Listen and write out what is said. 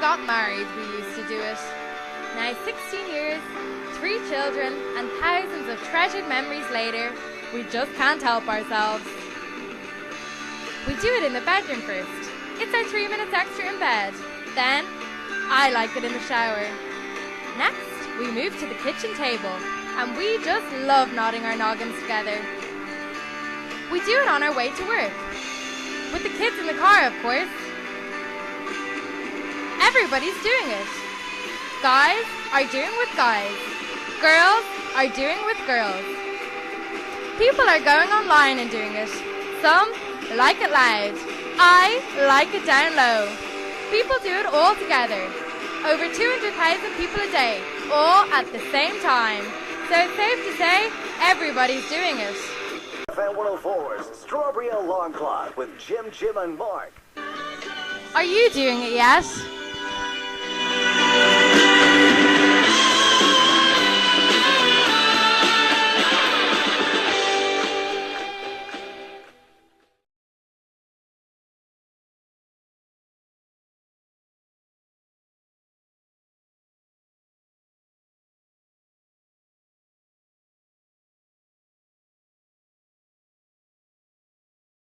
got married, we used to do it. Now 16 years, 3 children, and thousands of treasured memories later, we just can't help ourselves. We do it in the bedroom first. It's our 3 minutes extra in bed. Then, I like it in the shower. Next, we move to the kitchen table, and we just love nodding our noggins together. We do it on our way to work. With the kids in the car, of course. Everybody's doing it. Guys are doing with guys. Girls are doing with girls. People are going online and doing it. Some like it loud. I like it down low. People do it all together. Over 200,000 people a day, all at the same time. So it's safe to say everybody's doing it. FM104's Strawberry Alarm Clock with Jim, and Mark. Are you doing it yet?